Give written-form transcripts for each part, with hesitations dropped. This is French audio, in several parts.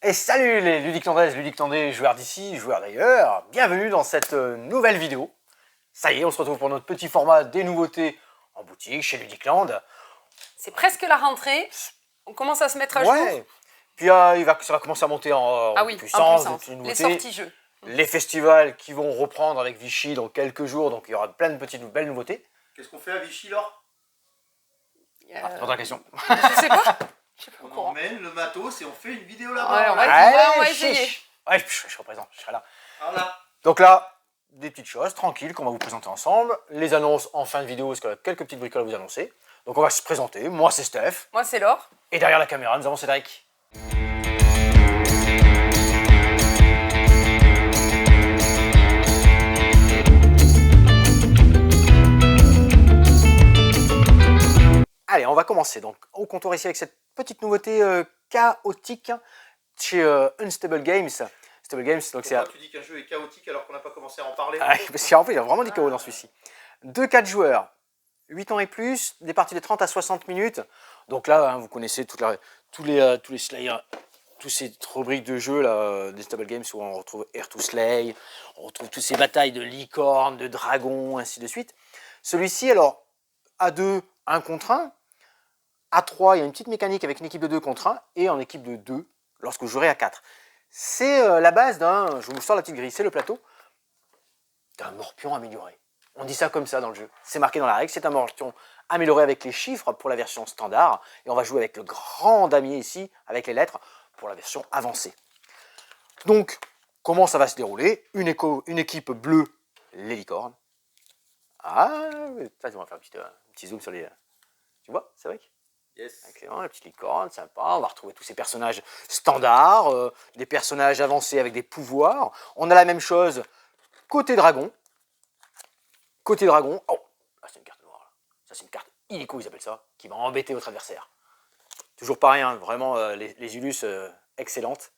Et salut les ludiques-tendaises, ludiques-tendais, joueurs d'ici, joueurs d'ailleurs. Bienvenue dans cette nouvelle vidéo. Ça y est, on se retrouve pour notre petit format des nouveautés en boutique chez Ludicland. C'est presque la rentrée, on commence à se mettre à jour. Puis ça va commencer à monter en puissance, des petites les nouveautés. sorties jeux. Les festivals qui vont reprendre avec Vichy dans quelques jours, donc il y aura plein de petites belles nouveautés. Qu'est-ce qu'on fait à Vichy, Laure? Pas de question. Je sais pas. Je suis pas au On courant. emmène le matos et on fait une vidéo Ouais, là-bas. on va essayer. Ouais, je serai présent, je serai là. Voilà. Donc là, des petites choses tranquilles qu'on va vous présenter ensemble. Les annonces en fin de vidéo, parce qu'il y a quelques petites bricoles à vous annoncer. Donc on va se présenter. Moi, c'est Steph. Moi, c'est Laure. Et derrière la caméra, nous avons Cédric. Allez, on va commencer donc au comptoir ici avec cette petite nouveauté chaotique chez Unstable Games. Unstable Games, donc c'est... Pourquoi tu dis qu'un jeu est chaotique alors qu'on n'a pas commencé à en parler? Parce qu'en fait, il y a vraiment du chaos dans celui-ci. 2-4 joueurs, 8 ans et plus, des parties de 30 à 60 minutes. Donc là, hein, vous connaissez tous les Slayer, toutes ces rubriques de jeux là, des Unstable Games où on retrouve Air to Slay, on retrouve toutes ces batailles de licornes, de dragons, ainsi de suite. Celui-ci, alors, à 2, 1 contre 1. À 3, il y a une petite mécanique avec une équipe de 2 contre 1 et en équipe de 2 lorsque vous jouerez à 4. C'est la base d'un, je vous sors la petite grille, c'est le plateau d'un morpion amélioré. On dit ça comme ça dans le jeu. C'est marqué dans la règle, c'est un morpion amélioré avec les chiffres pour la version standard et on va jouer avec le grand damier ici avec les lettres pour la version avancée. Donc, comment ça va se dérouler? Une équipe bleue, les licornes. Ah, ça, on va faire un petit zoom sur les... Tu vois, c'est vrai? Yes. Excellent, la petite licorne, sympa. On va retrouver tous ces personnages standards, des personnages avancés avec des pouvoirs. On a la même chose côté dragon. Côté dragon, oh, là c'est une carte noire. Là. Ça c'est une carte illico, ils appellent ça, qui va embêter votre adversaire. Toujours pareil, hein, vraiment les Ulus excellentes.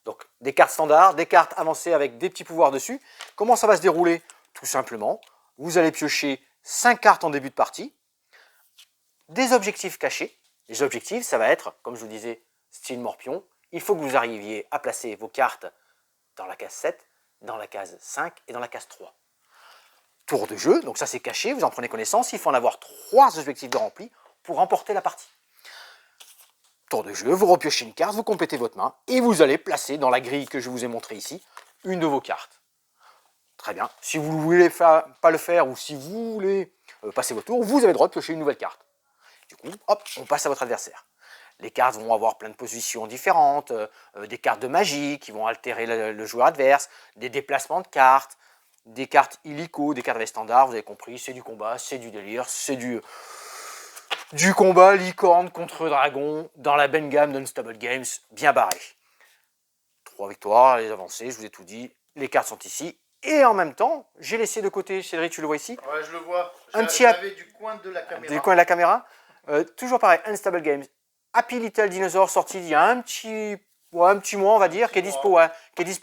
Donc des cartes standards, des cartes avancées avec des petits pouvoirs dessus. Comment ça va se dérouler? Tout simplement, vous allez piocher 5 cartes en début de partie. Des objectifs cachés. Les objectifs, ça va être, comme je vous disais, style morpion. Il faut que vous arriviez à placer vos cartes dans la case 7, dans la case 5 et dans la case 3. Tour de jeu, donc ça c'est caché, vous en prenez connaissance. Il faut en avoir 3 objectifs de remplis pour remporter la partie. Tour de jeu, vous repiochez une carte, vous complétez votre main et vous allez placer dans la grille que je vous ai montrée ici, une de vos cartes. Très bien. Si vous ne voulez pas le faire ou si vous voulez passer votre tour, vous avez le droit de piocher une nouvelle carte. Du coup, hop, on passe à votre adversaire. Les cartes vont avoir plein de positions différentes, des cartes de magie qui vont altérer le joueur adverse, des déplacements de cartes, des cartes illico, des cartes avec standard, vous avez compris, c'est du combat, c'est du délire, c'est du combat licorne contre dragon dans la belle gamme d'Unstable Games, bien barré. 3 victoires, les avancées, je vous ai tout dit, les cartes sont ici. Et en même temps, j'ai laissé de côté, Cédric, tu le vois ici? Ouais, je le vois. J'avais du coin de la caméra. Du coin de la caméra. Toujours pareil, Unstable Games. Happy Little Dinosaur sorti il y a un petit mois, on va dire, qui est dispo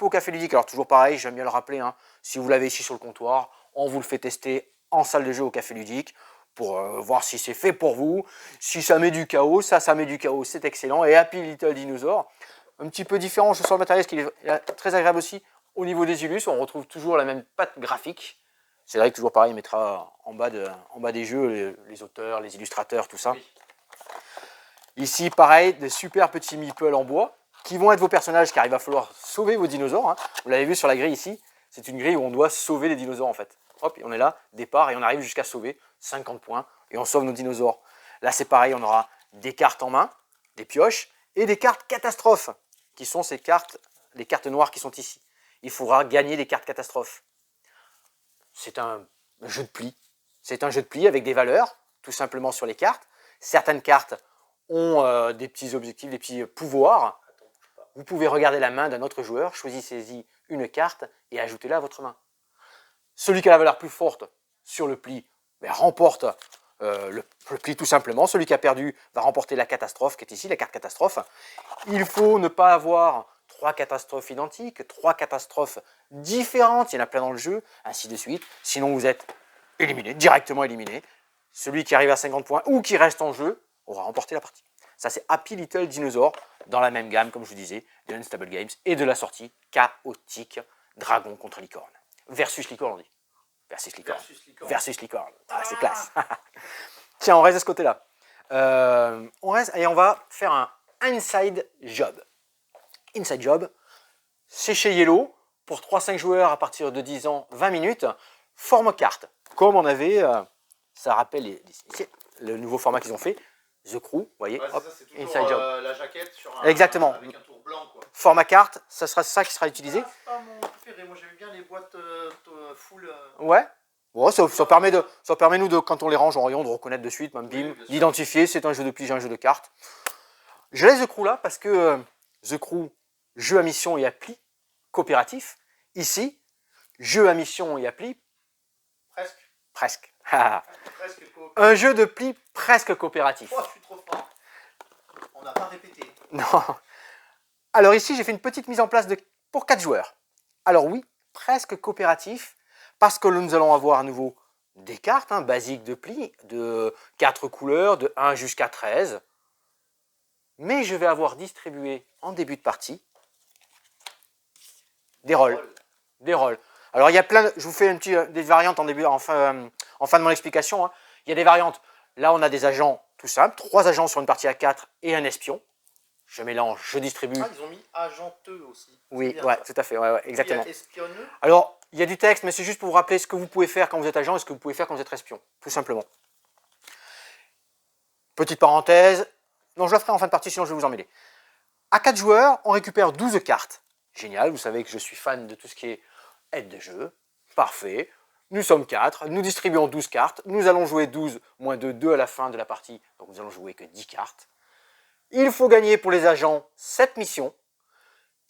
au Café Ludique. Alors toujours pareil, j'aime bien le rappeler, hein, si vous l'avez ici sur le comptoir, on vous le fait tester en salle de jeu au Café Ludique pour voir si c'est fait pour vous. Si ça met du chaos, ça met du chaos, c'est excellent. Et Happy Little Dinosaur, un petit peu différent sur le matériel, ce qui est très agréable aussi. Au niveau des Ulus, on retrouve toujours la même patte graphique. C'est vrai que toujours pareil, il mettra en bas des jeux les auteurs, les illustrateurs, tout ça. Oui. Ici, pareil, des super petits meeples en bois qui vont être vos personnages car il va falloir sauver vos dinosaures. Hein. Vous l'avez vu sur la grille ici, c'est une grille où on doit sauver les dinosaures en fait. Hop, on est là, départ, et on arrive jusqu'à sauver 50 points et on sauve nos dinosaures. Là, c'est pareil, on aura des cartes en main, des pioches et des cartes catastrophes qui sont ces cartes, les cartes noires qui sont ici. Il faudra gagner des cartes catastrophes. C'est un jeu de pli. C'est un jeu de pli avec des valeurs, tout simplement sur les cartes. Certaines cartes ont des petits objectifs, des petits pouvoirs. Vous pouvez regarder la main d'un autre joueur, choisissez-y une carte et ajoutez-la à votre main. Celui qui a la valeur plus forte sur le pli remporte le pli tout simplement. Celui qui a perdu va remporter la catastrophe qui est ici, la carte catastrophe. Il faut ne pas avoir 3 catastrophes identiques, 3 catastrophes différentes, il y en a plein dans le jeu, ainsi de suite. Sinon vous êtes éliminé, directement éliminé. Celui qui arrive à 50 points ou qui reste en jeu aura remporté la partie. Ça, c'est Happy Little Dinosaur, dans la même gamme, comme je vous disais, de Unstable Games et de la sortie chaotique Dragon contre Licorne. Versus Licorne, on dit. Versus Licorne. Versus Licorne. Ah, c'est classe. Tiens, on reste de ce côté-là. On reste et on va faire un Inside Job. Inside Job, c'est chez Yellow, pour 3-5 joueurs à partir de 10 ans, 20 minutes, format carte. Comme on avait, ça rappelle le nouveau format qu'ils ont fait, The Crew, vous voyez, Ouais, hop, c'est toujours Inside Job. la jaquette sur Exactement. avec un tour blanc. Quoi. Format carte, ça sera ça qui sera utilisé. Ah, c'est pas mon préféré, moi j'aimais bien les boîtes full. Ouais. Bon, ça permet nous de, quand on les range en rayon, de reconnaître de suite, même bim, Oui, bien sûr. d'identifier, c'est un jeu de pige, un jeu de cartes. Je laisse The Crew là parce que The Crew, jeu à mission et appli coopératif. Ici, jeu à mission et appli Presque. presque. Presque coop. Un jeu de pli presque coopératif. Oh, je suis trop fort. On n'a pas répété. Non. Alors ici, j'ai fait une petite mise en place pour 4 joueurs. Alors oui, presque coopératif, parce que nous allons avoir à nouveau des cartes basiques de pli, de 4 couleurs, de 1 jusqu'à 13. Mais je vais avoir distribué en début de partie des rôles. Des rôles. Alors il y a plein je vous fais des variantes en fin de mon explication. Il y a des variantes. Là, on a des agents tout simples, 3 agents sur une partie à 4 et un espion. Je mélange, je distribue. Ah, ils ont mis agenteux aussi. Oui, bien, ouais, ça. tout à fait, ouais, exactement. Il y a espionneux. Alors, il y a du texte, mais c'est juste pour vous rappeler ce que vous pouvez faire quand vous êtes agent et ce que vous pouvez faire quand vous êtes espion, tout simplement. Petite parenthèse, non, je la ferai en fin de partie, sinon je vais vous emmêler. À 4 joueurs, on récupère 12 cartes. Génial, vous savez que je suis fan de tout ce qui est aide de jeu. Parfait. Nous sommes 4, nous distribuons 12 cartes. Nous allons jouer 12 moins 2 à la fin de la partie. Donc nous allons jouer que 10 cartes. Il faut gagner pour les agents 7 missions.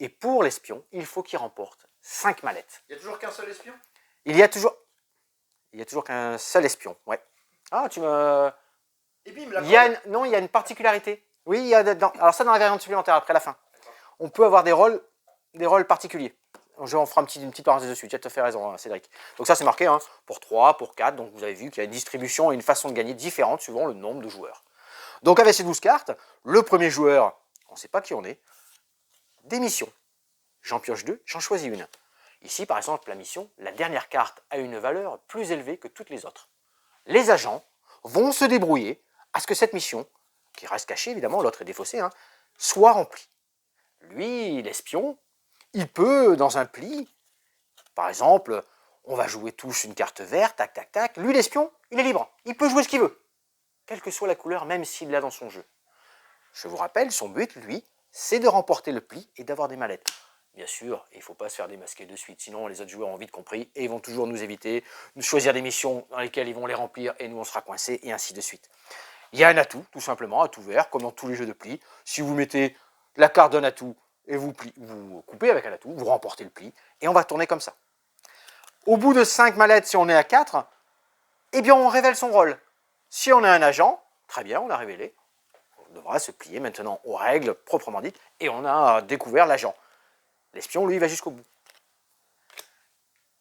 Et pour l'espion, il faut qu'il remporte 5 mallettes. Il n'y a toujours qu'un seul espion. Il y a toujours qu'un seul espion, ouais. Ah, tu me... Et bim, la Non, il y a une particularité. Oui, il y a alors ça dans la variante supplémentaire après la fin. On peut avoir des rôles particuliers. On fera une petite parenthèse dessus, tu as tout à fait raison, Cédric. Donc ça c'est marqué pour 3, pour 4, donc vous avez vu qu'il y a une distribution et une façon de gagner différente suivant le nombre de joueurs. Donc avec ces 12 cartes, le premier joueur, on ne sait pas qui on est, des missions. J'en pioche 2, j'en choisis une. Ici par exemple la mission, la dernière carte a une valeur plus élevée que toutes les autres. Les agents vont se débrouiller à ce que cette mission, qui reste cachée évidemment, l'autre est défaussée, soit remplie. Lui, l'espion, il peut, dans un pli, par exemple, on va jouer tous une carte verte, tac, tac, tac. Lui, l'espion, il est libre. Il peut jouer ce qu'il veut, quelle que soit la couleur, même s'il l'a dans son jeu. Je vous rappelle, son but, lui, c'est de remporter le pli et d'avoir des mallettes. Bien sûr, il ne faut pas se faire démasquer de suite, sinon les autres joueurs ont vite compris et ils vont toujours nous éviter, nous choisir des missions dans lesquelles ils vont les remplir et nous on sera coincés et ainsi de suite. Il y a un atout, tout simplement, atout vert, comme dans tous les jeux de pli. Si vous mettez la carte d'un atout et vous coupez avec un atout, vous remportez le pli et on va tourner comme ça. Au bout de 5 mallettes, si on est à 4, eh bien on révèle son rôle. Si on est un agent, très bien, on l'a révélé. On devra se plier maintenant aux règles proprement dites et on a découvert l'agent. L'espion, lui, va jusqu'au bout.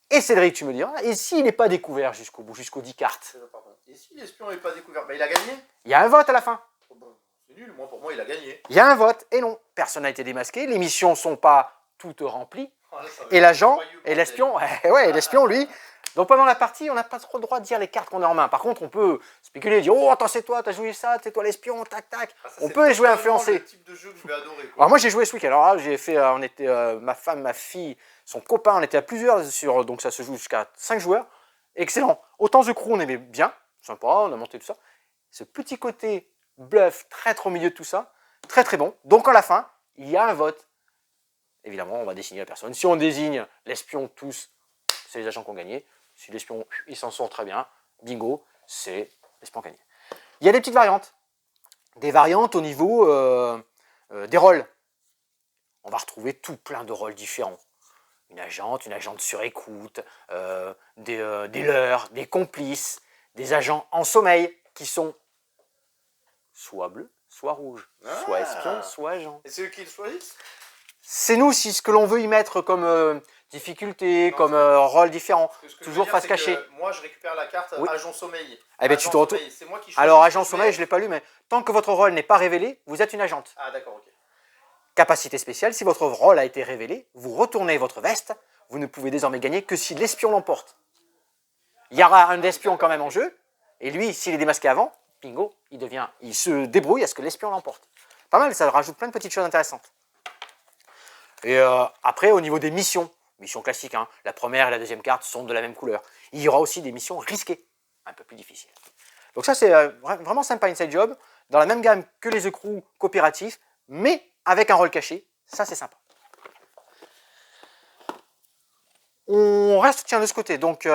Et Cédric, tu me diras, et s'il n'est pas découvert jusqu'au bout, jusqu'aux 10 cartes? Et si l'espion n'est pas découvert, il a gagné. Il y a un vote à la fin. Oh, bon, c'est nul, pour moi il a gagné. Il y a un vote, et non, personne n'a été démasqué, les missions ne sont pas toutes remplies, Ah, là, ça va et être l'agent, joyeux, et l'espion, ouais, l'espion, lui. Donc pendant la partie, on n'a pas trop le droit de dire les cartes qu'on a en main. Par contre, on peut spéculer, dire, oh, attends, c'est toi, t'as joué ça, c'est toi l'espion, tac, tac. Ah, ça, On c'est peut jouer totalement influencé. le type de jeu que je vais adorer. Quoi. Alors moi j'ai joué ce week-end, alors là j'ai fait, on était, ma femme, ma fille, son copain, on était à plusieurs, donc ça se joue jusqu'à 5 joueurs, excellent. Autant The Crew on aimait bien, sympa, on a monté tout ça, ce petit côté bluff, traître au milieu de tout ça, très très bon. Donc à la fin, il y a un vote, évidemment on va désigner la personne, si on désigne l'espion tous, c'est les agents qui ont gagné, si l'espion il s'en sort très bien, bingo, c'est l'espion gagné. Il y a des petites variantes, au niveau des rôles. On va retrouver tout plein de rôles différents. Une agente sur écoute, des leurres, des complices, des agents en sommeil qui sont soit bleus, soit rouges, soit espions, soit agents. Et c'est eux qui le choisissent. c'est nous si ce que l'on veut y mettre comme difficulté, comme rôle différent. Ce que je Toujours veux dire, face c'est cachée. que moi, je récupère la carte Oui. Agent Sommeil. Eh ben, tu te retrouves. C'est moi qui choisis Alors, ce que agent je sommeil, mets. je ne l'ai pas lu, mais tant que votre rôle n'est pas révélé, vous êtes une agente. Ah, d'accord, ok. Capacité spéciale, si votre rôle a été révélé, vous retournez votre veste, vous ne pouvez désormais gagner que si l'espion l'emporte. Il y aura un espion quand même en jeu, et lui, s'il est démasqué avant, bingo, il se débrouille à ce que l'espion l'emporte. Pas mal, ça rajoute plein de petites choses intéressantes. Et après, au niveau des missions classiques, hein, la première et la deuxième carte sont de la même couleur. Il y aura aussi des missions risquées, un peu plus difficiles. Donc ça, c'est vraiment sympa Inside Job, dans la même gamme que les écrous coopératifs, mais avec un rôle caché. Ça, c'est sympa. On reste de ce côté. Donc,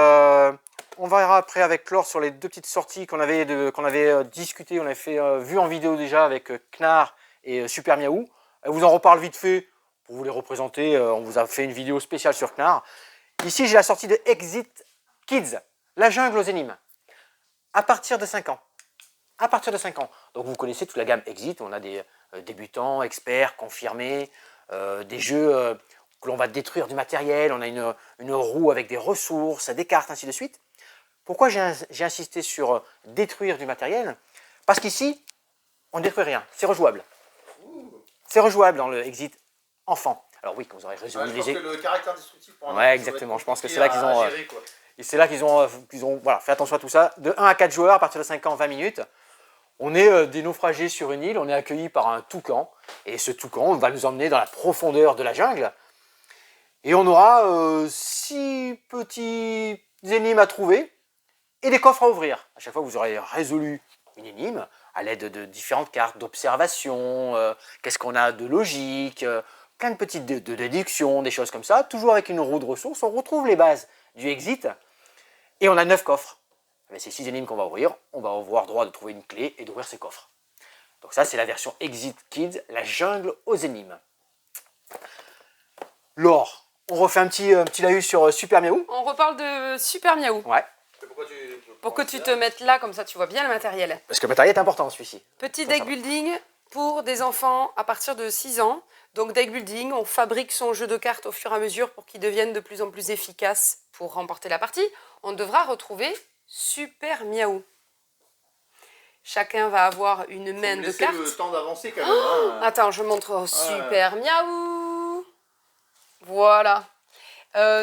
on verra après avec Clore sur les deux petites sorties qu'on avait discutées, on avait vu en vidéo déjà avec Knarr et Super Miaou. Elle vous en reparle vite fait pour vous les représenter. On vous a fait une vidéo spéciale sur Knarr. Ici, j'ai la sortie de Exit Kids, la jungle aux énigmes. À partir de 5 ans. À partir de 5 ans. Donc, vous connaissez toute la gamme Exit. On a des débutants, experts, confirmés, des jeux que l'on va détruire du matériel. On a une roue avec des ressources, des cartes, ainsi de suite. Pourquoi j'ai insisté sur détruire du matériel? Parce qu'ici, on ne détruit rien. C'est rejouable. C'est rejouable dans le Exit enfant. Alors oui, quand vous aurez résolu Je pense que le caractère destructif pour un enfant, Ouais, ça va exactement. être Je pense que c'est compliqué là qu'ils ont, à gérer, quoi. et c'est là qu'ils ont voilà, fait attention à tout ça. De 1 à 4 joueurs, à partir de 5 ans, 20 minutes. On est des naufragés sur une île, on est accueillis par un toucan. Et ce toucan va nous emmener dans la profondeur de la jungle. Et on aura 6 petits énigmes à trouver et des coffres à ouvrir. À chaque fois, vous aurez résolu une énigme à l'aide de différentes cartes d'observation, qu'est-ce qu'on a de logique, plein de petites de déductions, des choses comme ça. Toujours avec une roue de ressources, on retrouve les bases du Exit et on a 9 coffres. Avec ces 6 énigmes qu'on va ouvrir, on va avoir droit de trouver une clé et d'ouvrir ces coffres. Donc ça, c'est la version Exit Kids, la jungle aux énigmes. Laure, on refait un petit laïus sur Super Miaou. On reparle de Super Miaou. Ouais, Pour que tu te mettes là, comme ça tu vois bien le matériel. parce que le matériel est important celui-ci. Petit deck building pour des enfants à partir de 6 ans. Donc deck building, on fabrique son jeu de cartes au fur et à mesure pour qu'il devienne de plus en plus efficace pour remporter la partie. On devra retrouver Super Miaou. Chacun va avoir une main de cartes. le temps d'avancer quand même. Hein. Attends, je montre Super Miaou. Voilà.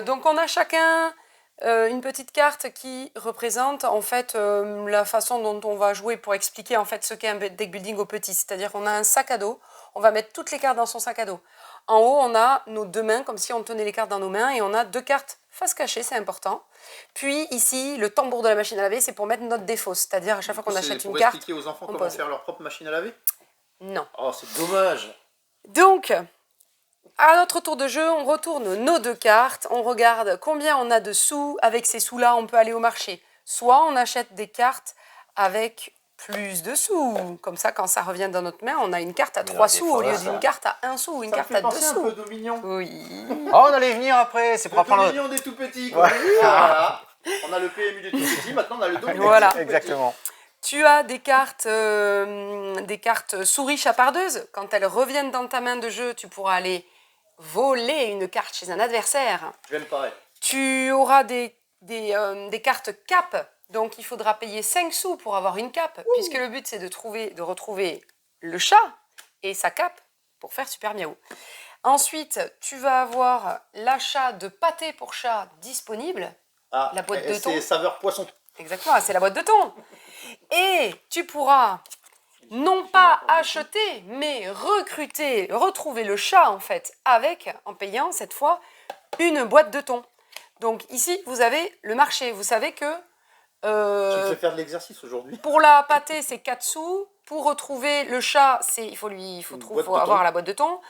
Donc on a chacun une petite carte qui représente en fait la façon dont on va jouer pour expliquer en fait ce qu'est un deck building aux petits. C'est-à-dire qu'on a un sac à dos, on va mettre toutes les cartes dans son sac à dos. En haut, on a nos deux mains comme si on tenait les cartes dans nos mains et on a 2 cartes face cachée, c'est important. Puis ici, le tambour de la machine à laver, c'est pour mettre notre défausse. C'est-à-dire à chaque fois qu'on achète une carte, pour expliquer aux enfants on comment pose. faire leur propre machine à laver. Non. Oh, c'est dommage. Donc, à notre tour de jeu, on retourne nos 2 cartes, on regarde combien on a de sous. Avec ces sous-là, on peut aller au marché. Soit on achète des cartes avec plus de sous. Comme ça, quand ça revient dans notre main, on a une carte à 3 sous au lieu d'une carte à 1 sou ou une Ça me carte fait à 2 penser un sous. peu Dominion. Oui. Oh, on allait venir après, c'est pour Le apprendre. Dominion des tout petits. Quoi. Voilà. On a le PMU des tout petits, maintenant on a le Dominion Voilà. des tout petits. Exactement. Tu as des cartes souris chapardeuses. Quand elles reviennent dans ta main de jeu, tu pourras aller voler une carte chez un adversaire. Je l'aime pareil. Tu auras des cartes cap. Donc, il faudra payer 5 sous pour avoir une cape, puisque le but, c'est de retrouver le chat et sa cape pour faire Super Miaou. Ensuite, tu vas avoir l'achat de pâté pour chat disponible. Ah, La boîte de thon. C'est saveur poisson. Exactement, c'est la boîte de thon. Et tu pourras non pas acheter, mais recruter, retrouver le chat, en fait, en payant, cette fois, une boîte de thon. Donc, ici, vous avez le marché. Vous savez que Tu me fais faire de l'exercice aujourd'hui. pour la pâtée, c'est 4 sous. Pour retrouver le chat, il faut avoir la boîte de thon.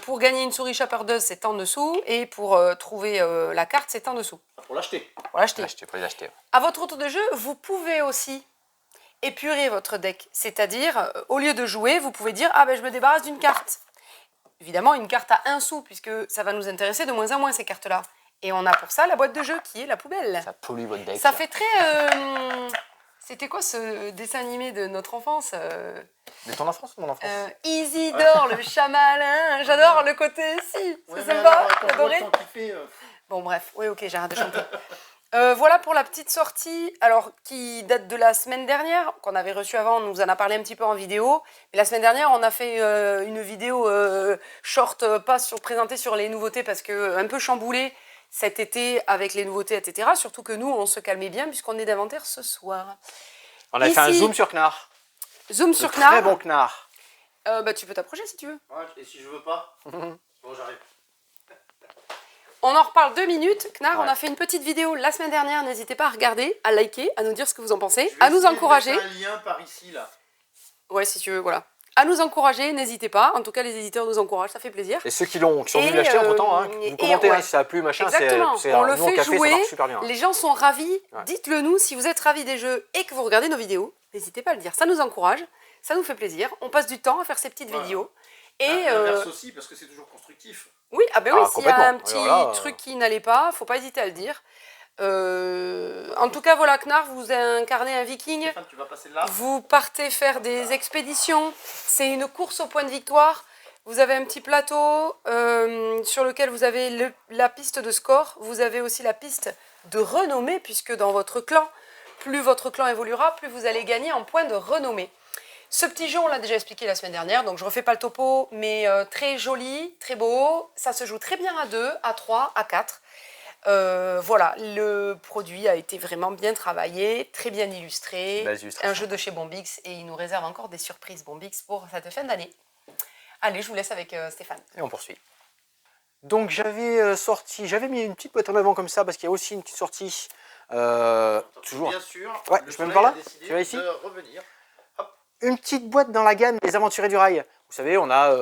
Pour gagner une souris chapeurdeuse, c'est en dessous. Et pour trouver la carte, c'est en dessous. Pour l'acheter. Pour l'acheter. Pour les acheter. À votre tour de jeu, vous pouvez aussi épurer votre deck. C'est-à-dire, au lieu de jouer, vous pouvez dire « Ah ben, je me débarrasse d'une carte ». Évidemment, une carte à 1 sou, puisque ça va nous intéresser de moins en moins, ces cartes-là. Et on a pour ça la boîte de jeu, qui est la poubelle. Ça pollue votre deck. Ça fait très... C'était quoi ce dessin animé de notre enfance Mais ton enfance ou mon enfance? Isidore, le chat malin. J'adore le côté si. Ouais, C'est mais sympa. alors, quand on voit Adoré. le temps qu'il fait, Bon, bref. Oui, ok, j'arrête de chanter. Voilà pour la petite sortie, alors qui date de la semaine dernière, qu'on avait reçue avant, on nous en a parlé un petit peu en vidéo. Mais la semaine dernière, on a fait une vidéo short, pas présentée sur les nouveautés, parce que un peu chamboulée cet été avec les nouveautés, etc. Surtout que nous, on se calmait bien puisqu'on est d'inventaire ce soir. On a fait un Ici- zoom sur Knarr. Zoom sur Très Knarr. bon Knarr. Bah, tu peux t'approcher si tu veux. ouais, et si je veux pas, bon, j'arrive. On en reparle 2 minutes. Knarr, Ouais. on a fait une petite vidéo la semaine dernière. N'hésitez pas à regarder, à liker, à nous dire ce que vous en pensez, Je vais à nous essayer de encourager. mettre un lien par ici, là. Ouais, si tu veux, voilà. À nous encourager, n'hésitez pas. En tout cas, les éditeurs nous encouragent, ça fait plaisir. Et ceux qui sont Et, venus l'acheter entre temps, hein, et vous commentez ouais. hein, si ça a plu, machin. Exactement. On le nous, au fait café, ça jouer. marche super bien. Les gens sont ravis. Ouais. Dites-le nous si vous êtes ravis des jeux et que vous regardez nos vidéos. N'hésitez pas à le dire. Ça nous encourage, ça nous fait plaisir. On passe du temps à faire ces petites Voilà. vidéos. Et L'inverse aussi, parce que c'est toujours constructif. oui, ah ben oui, Ah, s'il y a un complètement. petit Alors là, truc qui n'allait pas, faut pas hésiter à le dire. En tout cas, voilà, Knarr, vous incarnez un viking. Stéphane, tu vas passer là. Vous partez faire des expéditions. C'est une course au point de victoire. Vous avez un petit plateau sur lequel vous avez la piste de score. Vous avez aussi la piste de renommée, puisque dans votre clan, plus votre clan évoluera, plus vous allez gagner en points de renommée. Ce petit jeu, on l'a déjà expliqué la semaine dernière, donc je ne refais pas le topo, mais très joli, très beau. Ça se joue très bien à 2, à 3, à 4. Voilà, le produit a été vraiment bien travaillé, très bien illustré. Belles illustrations. Un jeu de chez Bombix et il nous réserve encore des surprises Bombix pour cette fin d'année. Allez, je vous laisse avec Stéphane. Et on poursuit. Donc j'avais mis une petite boîte en avant comme ça parce qu'il y a aussi une petite sortie. Toujours. Bien sûr. Ouais, le je peux me soleil par là a décidé Tu vas ici de revenir. Une petite boîte dans la gamme des Aventuriers du Rail. Vous savez, on a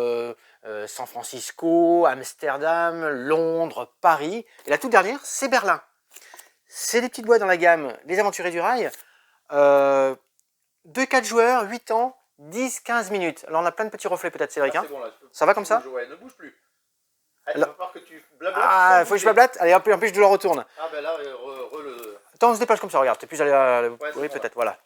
San Francisco, Amsterdam, Londres, Paris. Et la toute dernière, c'est Berlin. C'est des petites boîtes dans la gamme des Aventuriers du Rail. 2-4 joueurs, 8 ans, 10-15 minutes. Alors on a plein de petits reflets peut-être, Cédric. Ah, Hein c'est bon, là, Ça va comme ça? Ouais, ne bouge plus. Allez, il Là. va falloir que tu blablates. Ah, sans faut que je bouger. blablate. Allez, hop, en plus je le retourne. Ah, ben là, le. Attends, on se dépêche comme ça, regarde. T'es plus allé à... c'est oui, bon, peut-être, voilà.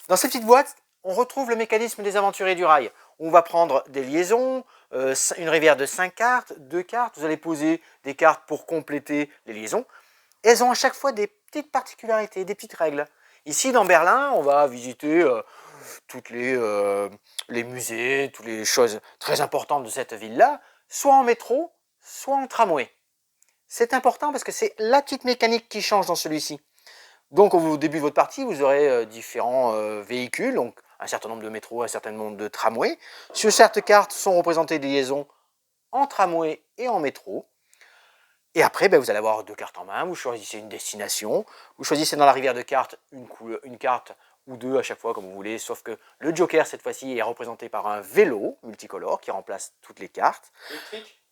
Dans ces petites boîtes, on retrouve le mécanisme des Aventuriers du Rail. On va prendre des liaisons, une rivière de 5 cartes, 2 cartes. Vous allez poser des cartes pour compléter les liaisons. Elles ont à chaque fois des petites particularités, des petites règles. Ici, dans Berlin, on va visiter toutes les musées, toutes les choses très importantes de cette ville-là, soit en métro, soit en tramway. C'est important parce que c'est la petite mécanique qui change dans celui-ci. Donc au début de votre partie, vous aurez différents véhicules, donc un certain nombre de métros, un certain nombre de tramways. Sur certaines cartes sont représentées des liaisons en tramway et en métro. Et après, vous allez avoir 2 cartes en main, vous choisissez une destination, vous choisissez dans la rivière de cartes une carte ou 2 à chaque fois comme vous voulez, sauf que le Joker cette fois-ci est représenté par un vélo multicolore qui remplace toutes les cartes. Électrique.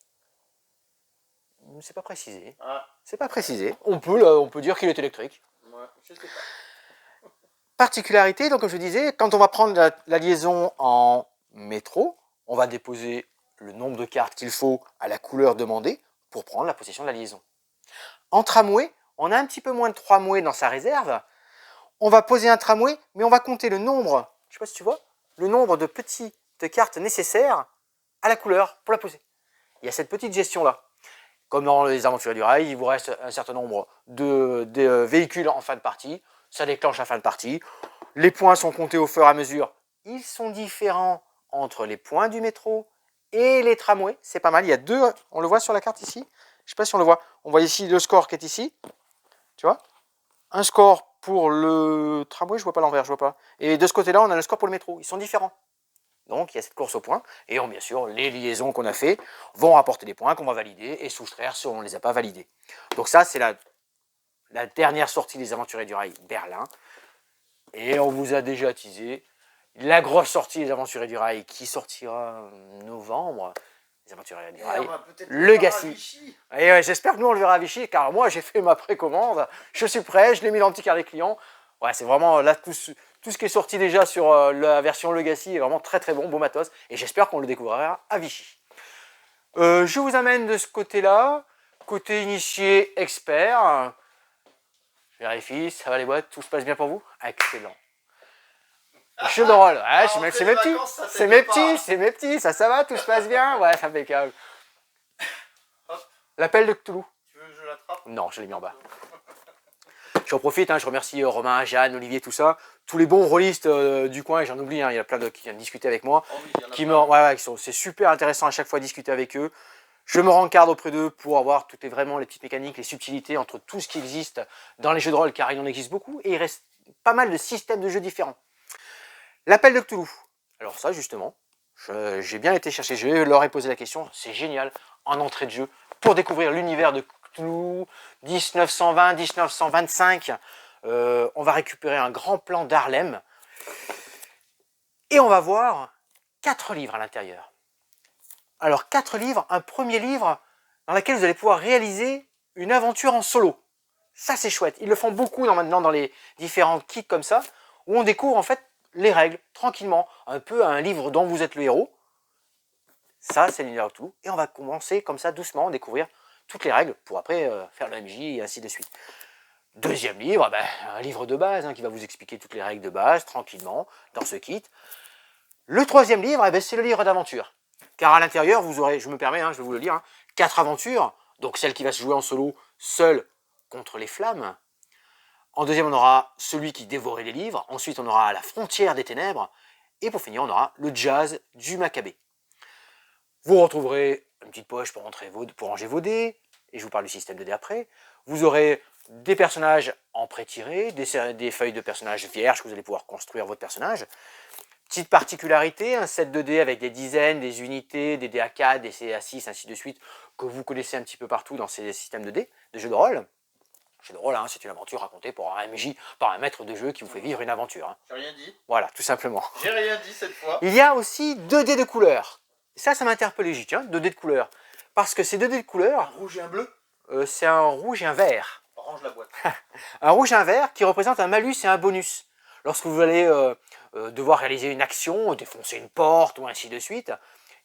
C'est pas précisé. Ah, C'est pas précisé. On peut dire qu'il est électrique. ouais, je sais pas. Particularité, donc comme je disais, quand on va prendre la liaison en métro, on va déposer le nombre de cartes qu'il faut à la couleur demandée pour prendre la possession de la liaison. En tramway, on a un petit peu moins de tramway dans sa réserve. On va poser un tramway, mais on va compter le nombre, je sais pas si tu vois, le nombre de petites cartes nécessaires à la couleur pour la poser. Il y a cette petite gestion-là. Comme dans les Aventuriers du Rail, il vous reste un certain nombre de véhicules en fin de partie. Ça déclenche la fin de partie. Les points sont comptés au fur et à mesure. Ils sont différents entre les points du métro et les tramways. C'est pas mal. Il y a 2, on le voit sur la carte ici. Je ne sais pas si on le voit. On voit ici le score qui est ici. Tu vois? Un score pour le tramway, je vois pas l'envers, je vois pas. Et de ce côté-là, on a le score pour le métro. Ils sont différents. Donc, il y a cette course au point. Et bien sûr, les liaisons qu'on a fait vont rapporter des points qu'on va valider et soustraire si on ne les a pas validés. Donc ça, c'est la dernière sortie des Aventuriers du Rail Berlin. Et on vous a déjà teasé la grosse sortie des Aventuriers du Rail qui sortira en novembre. Les Aventuriers du Rail. Le Gassi. Et ouais, j'espère que nous on le verra à Vichy, car moi j'ai fait ma précommande. Je suis prêt, je l'ai mis dans le petit carnet client. Ouais, c'est vraiment là tout ce qui est sorti déjà sur la version Legacy est vraiment très très bon, beau matos. Et j'espère qu'on le découvrira à Vichy. Je vous amène de ce côté-là, côté initié expert. Je vérifie, ça va les boîtes, tout se passe bien pour vous? Excellent. Jeu de rôle. Ouais, Après c'est les mes petits. vacances, ça C'est t'aide mes pas. petits, c'est mes petits. Ça va, tout se passe bien. Ouais, impeccable. Hop. L'appel de Cthulhu. Tu veux que je l'attrape? Non, je l'ai mis en bas. J'en profite, je remercie Romain, Jeanne, Olivier, tout ça. Tous les bons rôlistes du coin, et j'en oublie, il y en a plein qui viennent discuter avec moi. Oh oui, il y en a plein. C'est super intéressant à chaque fois de discuter avec eux. Je me rencarde auprès d'eux pour avoir vraiment les petites mécaniques, les subtilités entre tout ce qui existe dans les jeux de rôle, car il en existe beaucoup, et il reste pas mal de systèmes de jeux différents. L'appel de Cthulhu. Alors ça, justement, j'ai bien été chercher, je leur ai posé la question, c'est génial, en entrée de jeu, pour découvrir l'univers de Cthulhu, 1920-1925. On va récupérer un grand plan d'Harlem, et on va voir 4 livres à l'intérieur. Alors 4 livres, un premier livre dans lequel vous allez pouvoir réaliser une aventure en solo. Ça c'est chouette, ils le font beaucoup maintenant dans les différents kits comme ça, où on découvre en fait les règles, tranquillement, un peu un livre dont vous êtes le héros. Ça c'est l'univers de Cthulhu, et on va commencer comme ça doucement à découvrir toutes les règles pour après faire le MJ et ainsi de suite. Deuxième livre, un livre de base qui va vous expliquer toutes les règles de base, tranquillement, dans ce kit. Le troisième livre, c'est le livre d'aventure. Car à l'intérieur, vous aurez, je me permets, je vais vous le dire, 4 aventures. Donc celle qui va se jouer en solo, seule contre les flammes. En deuxième, on aura celui qui dévorait les livres. Ensuite, on aura la frontière des ténèbres. Et pour finir, on aura le jazz du Maccabée. Vous retrouverez une petite poche pour ranger vos dés. Et je vous parle du système de dés après. Vous aurez des personnages en pré-tiré, des feuilles de personnages vierges que vous allez pouvoir construire votre personnage. Petite particularité, un set de dés avec des dizaines, des unités, des dés A4, des CA6, ainsi de suite, que vous connaissez un petit peu partout dans ces systèmes de dés, de jeux de rôle. Jeu de rôle, c'est une aventure racontée par un MJ, par un maître de jeu qui vous fait vivre une aventure. J'ai rien dit. Voilà, tout simplement. J'ai rien dit cette fois. Il y a aussi 2 dés de couleur. Ça m'a interpellé, j'ai dit, 2 dés de couleur. Parce que ces 2 dés de Un couleur, rouge et un bleu. c'est un rouge et un vert. Range la boîte. Un rouge et un vert qui représentent un malus et un bonus. Lorsque vous allez devoir réaliser une action, défoncer une porte ou ainsi de suite,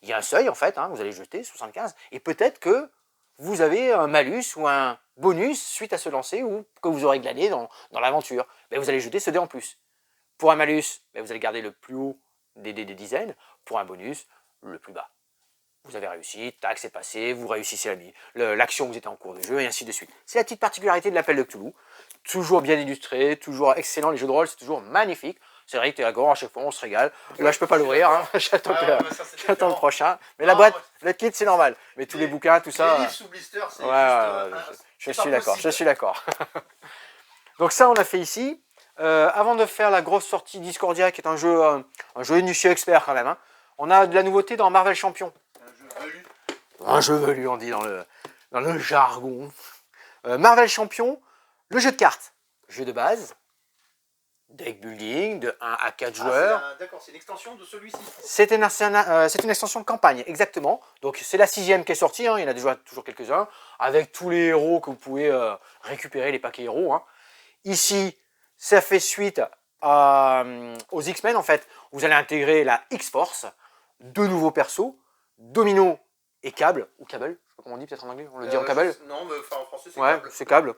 il y a un seuil en fait, vous allez jeter 75, et peut-être que vous avez un malus ou un bonus suite à ce lancer ou que vous aurez glané dans l'aventure. Vous allez jeter ce dé en plus. Pour un malus, vous allez garder le plus haut des dizaines, pour un bonus, le plus bas. Vous avez réussi, tac, c'est passé, vous réussissez l'action, vous étiez en cours de jeu, et ainsi de suite. C'est la petite particularité de l'appel de Cthulhu. Toujours bien illustré, toujours excellent, les jeux de rôle, c'est toujours magnifique. C'est vrai que t'es à grand, à chaque fois, on se régale. Là, je peux pas l'ouvrir, j'attends le prochain. Mais la boîte, le kit, c'est normal. Mais tous les bouquins, tout ça... Les livres sous blister, c'est je suis d'accord. Donc ça, on a fait ici. Avant de faire la grosse sortie Discordia, qui est un jeu initié expert quand même, on a de la nouveauté dans Marvel Champion. Un jeu velu, on dit dans le jargon. Marvel Champion, le jeu de cartes. Jeu de base, deck building, de 1 à 4 joueurs. D'accord, c'est une extension de celui-ci. C'est une extension de campagne, exactement. Donc c'est la 6e qui est sortie, il y en a déjà toujours quelques-uns, avec tous les héros que vous pouvez récupérer, les paquets héros. Ici, ça fait suite aux X-Men, en fait. Vous allez intégrer la X-Force, 2 nouveaux persos, Domino et Cable, ou Cable, je sais pas comment on dit peut-être en anglais, on le dit en Cable. Non, mais en français c'est ouais, Cable. C'est Cable. Ouais.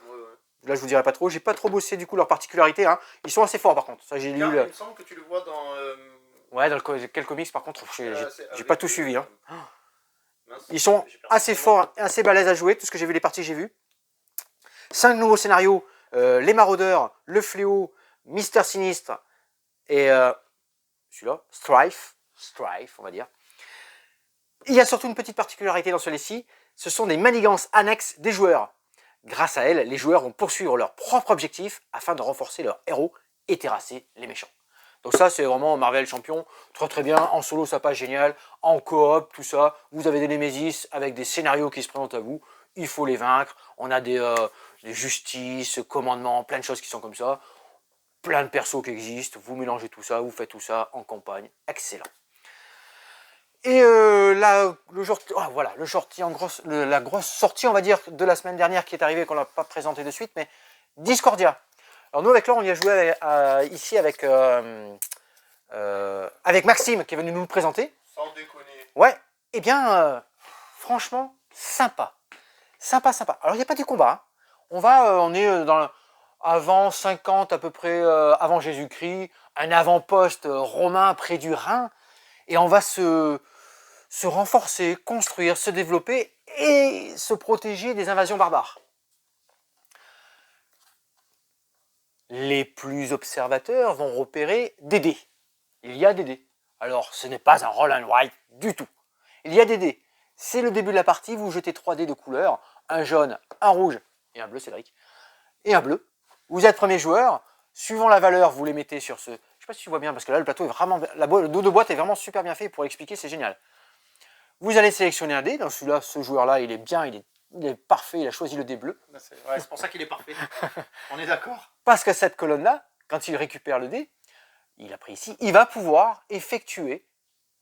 Là je vous dirai pas trop, j'ai pas trop bossé du coup leurs particularités, Ils sont assez forts par contre, ça j'ai lu. Il me semble que tu le vois dans... Ouais, dans quel comics par contre, j'ai pas tout suivi. Mince, ils sont assez forts, assez balèzes à jouer, tout ce que j'ai vu, les parties que j'ai vues. 5 nouveaux scénarios, les Maraudeurs, le Fléau, Mister Sinistre et celui-là, Strife, on va dire. Il y a surtout une petite particularité dans celui-ci, ce sont des manigances annexes des joueurs. Grâce à elles, les joueurs vont poursuivre leur propre objectif afin de renforcer leur héros et terrasser les méchants. Donc ça, c'est vraiment Marvel Champion, très bien, en solo ça passe génial, en coop, tout ça, vous avez des Némésis avec des scénarios qui se présentent à vous, il faut les vaincre, on a des justices, commandements, plein de choses qui sont comme ça, plein de persos qui existent, vous mélangez tout ça, vous faites tout ça en campagne, excellent. Et là, la grosse sortie, on va dire, de la semaine dernière qui est arrivée, qu'on n'a pas présenté de suite, mais Discordia. Alors nous, avec Laure, on y a joué ici avec Maxime, qui est venu nous le présenter. Sans déconner. Ouais, et bien, franchement, sympa. Sympa. Alors, il n'y a pas de combat. On est avant 50 à peu près avant Jésus-Christ, un avant-poste romain près du Rhin, et on va se renforcer, construire, se développer et se protéger des invasions barbares. Les plus observateurs vont repérer des dés. Il y a des dés. Alors, ce n'est pas un roll and write du tout. Il y a des dés. C'est le début de la partie, vous jetez 3 dés de couleur, un jaune, un rouge et un bleu, Cédric, et un bleu. Vous êtes premier joueur, suivant la valeur, vous les mettez sur ce... Je ne sais pas si tu vois bien, parce que là, le plateau est vraiment... Le dos de boîte est vraiment super bien fait pour expliquer, c'est génial. Vous allez sélectionner un dé, dans celui-là, ce joueur-là, il est bien, il est parfait, il a choisi le dé bleu. C'est pour ça qu'il est parfait. On est d'accord. Parce que cette colonne-là, quand il récupère le dé, il a pris ici, il va pouvoir effectuer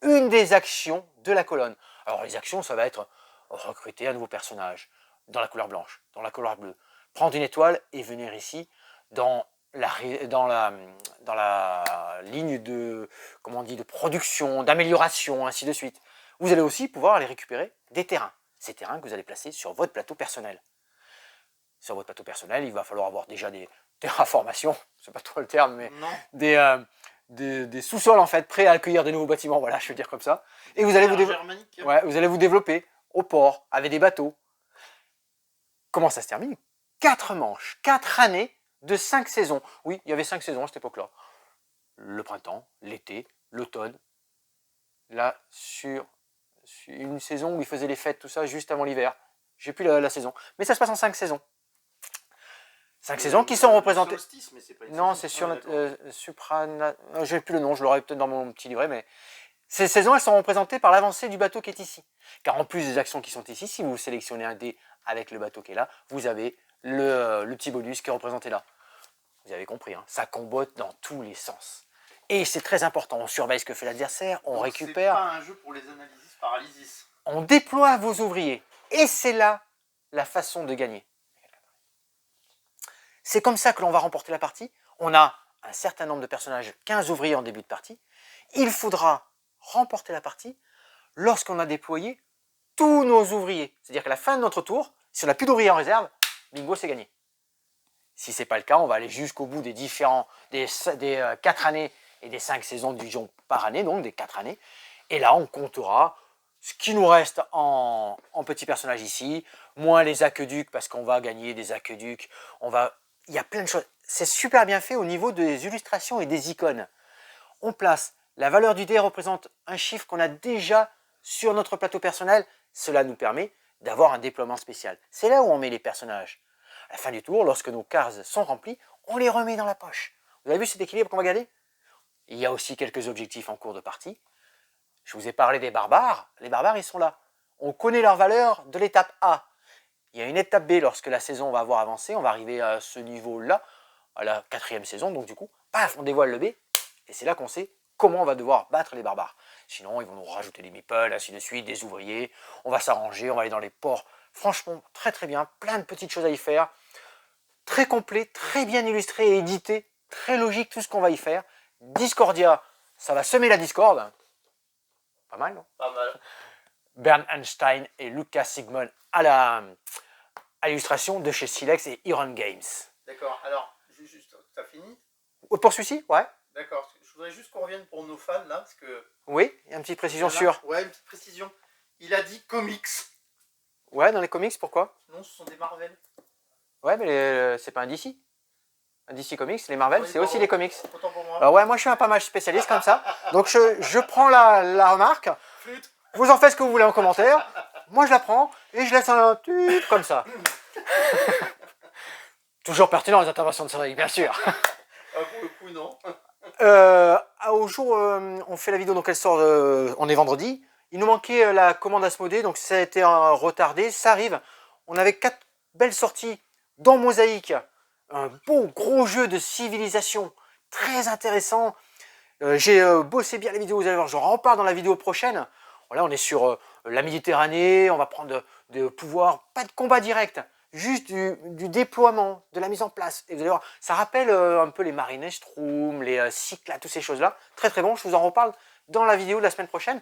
une des actions de la colonne. Alors les actions, ça va être recruter un nouveau personnage dans la couleur blanche, dans la couleur bleue, prendre une étoile et venir ici dans la ligne de, comment on dit, de production, d'amélioration, ainsi de suite. Vous allez aussi pouvoir aller récupérer des terrains. Ces terrains que vous allez placer sur votre plateau personnel. Sur votre plateau personnel, il va falloir avoir déjà des terraformations, c'est pas trop le terme, mais des sous-sols en fait, prêts à accueillir des nouveaux bâtiments, voilà, je vais dire comme ça. Et vous allez vous allez vous développer au port, avec des bateaux. Comment ça se termine? 4 manches, 4 années de 5 saisons. Oui, il y avait 5 saisons à cette époque-là. Le printemps, l'été, l'automne. Là, sur une saison où ils faisaient les fêtes, tout ça, juste avant l'hiver. J'ai plus la saison. Mais ça se passe en 5 saisons. 5 saisons qui sont représentées. Non, c'est sur notre j'ai plus le nom, je l'aurai peut-être dans mon petit livret, mais ces saisons, elles sont représentées par l'avancée du bateau qui est ici. Car en plus des actions qui sont ici, si vous sélectionnez un dé avec le bateau qui est là, vous avez le petit bonus qui est représenté là. Vous avez compris, hein, ça combotte dans tous les sens. Et c'est très important, on surveille ce que fait l'adversaire, on récupère. C'est pas un jeu pour les analysis paralysis. On déploie vos ouvriers. Et c'est là la façon de gagner. C'est comme ça que l'on va remporter la partie. On a un certain nombre de personnages, 15 ouvriers en début de partie. Il faudra remporter la partie lorsqu'on a déployé tous nos ouvriers. C'est-à-dire qu'à la fin de notre tour, si on n'a plus d'ouvriers en réserve, bingo, c'est gagné. Si ce n'est pas le cas, on va aller jusqu'au bout des 4 années et des 5 saisons de division par année, donc des 4 années. Et là, on comptera ce qui nous reste en petits personnages ici, moins les aqueducs, parce qu'on va gagner des aqueducs, il y a plein de choses. C'est super bien fait au niveau des illustrations et des icônes. On place, la valeur du dé représente un chiffre qu'on a déjà sur notre plateau personnel. Cela nous permet d'avoir un déploiement spécial. C'est là où on met les personnages. À la fin du tour, lorsque nos cases sont remplies, on les remet dans la poche. Vous avez vu cet équilibre qu'on va garder? Il y a aussi quelques objectifs en cours de partie. Je vous ai parlé des barbares. Les barbares, ils sont là. On connaît leur valeur de l'étape A. Il y a une étape B lorsque la saison va avoir avancé. On va arriver à ce niveau-là, à la 4e saison. Donc du coup, paf, on dévoile le B. Et c'est là qu'on sait comment on va devoir battre les barbares. Sinon, ils vont nous rajouter des meeples, ainsi de suite, des ouvriers. On va s'arranger, on va aller dans les ports. Franchement, très très bien. Plein de petites choses à y faire. Très complet, très bien illustré et édité. Très logique tout ce qu'on va y faire. Discordia, ça va semer la discorde. Pas mal, non? Pas mal. Bernd Einstein et Lucas Sigmund à l'illustration de chez Silex et Iron Games. D'accord, alors, juste, t'as fini? Pour celui-ci, ouais. D'accord, je voudrais juste qu'on revienne pour nos fans là, parce que... Oui, il y a une petite précision sur... Ouais, une petite précision. Il a dit comics. Ouais, dans les comics, pourquoi? Non, ce sont des Marvel. Ouais, mais c'est pas un DC. Un DC Comics, les Marvel, Oui, c'est aussi les comics. Autant pour moi. Alors ouais, moi je suis un pas mal spécialiste comme ça. Donc je prends la remarque. Flûte. Vous en faites ce que vous voulez en commentaire. Moi je la prends et je laisse un tube comme ça. Toujours pertinent les interventions de Cédric, bien sûr. Ah, pour le coup, non. Au jour où on fait la vidéo, donc elle sort, on est vendredi. Il nous manquait la commande Asmodée, donc ça a été retardé. Ça arrive. On avait 4 belles sorties dans Mosaïque. Un beau gros jeu de civilisation très intéressant. J'ai bossé bien la vidéo, vous allez voir, j'en reparle dans la vidéo prochaine. Voilà, on est sur la Méditerranée, on va prendre de pouvoirs, pas de combat direct, juste du déploiement, de la mise en place. Et vous allez voir, ça rappelle un peu les Marinestrum, les Cyclades, toutes ces choses-là. Très très bon, je vous en reparle dans la vidéo de la semaine prochaine.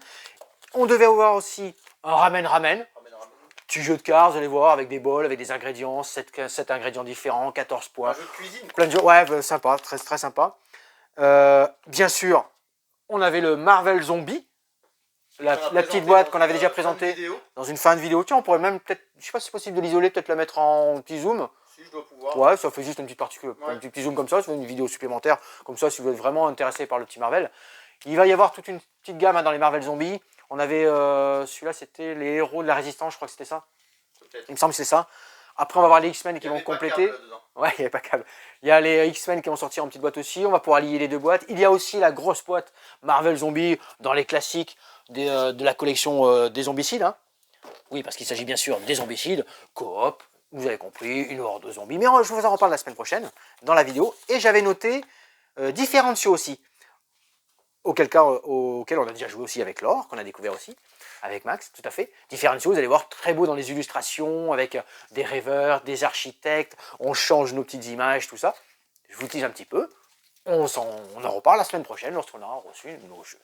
On devait avoir aussi un ramen, Petit jeu de cartes, vous allez voir, avec des bols, avec des ingrédients, 7 ingrédients différents, 14 Un poids. jeu de cuisine. Plein de jeux, ouais, sympa, très, très sympa. Bien sûr, on avait le Marvel Zombie, la petite boîte qu'on avait déjà présentée dans une fin de vidéo. Tiens, on pourrait même peut-être, je sais pas si c'est possible de l'isoler, peut-être la mettre en petit zoom. Si je dois pouvoir. Ouais, ça fait juste une petite Ouais. un petit zoom comme ça une vidéo supplémentaire. Comme ça, si vous êtes vraiment intéressé par le petit Marvel. Il va y avoir toute une petite gamme hein, dans les Marvel Zombies. On avait, celui-là, c'était les héros de la Résistance, je crois que c'était ça. Il me semble que c'est ça. Après, on va voir les X-Men qui vont compléter. Ouais, il n'y avait pas de câble. Il y a les X-Men qui vont sortir en petite boîte aussi. On va pouvoir lier les deux boîtes. Il y a aussi la grosse boîte Marvel Zombie dans les classiques de la collection des zombicides. Hein. Oui, parce qu'il s'agit bien sûr des zombicides, coop, vous avez compris, une horde de zombies. Mais je vous en reparle la semaine prochaine dans la vidéo. Et j'avais noté Differentio aussi. Auquel on a déjà joué aussi avec Laure, qu'on a découvert aussi, avec Max, tout à fait. Differentio, vous allez voir, très beau dans les illustrations, avec des rêveurs, des architectes, on change nos petites images, tout ça. Je vous tease un petit peu. On en reparle la semaine prochaine lorsqu'on aura reçu nos jeux.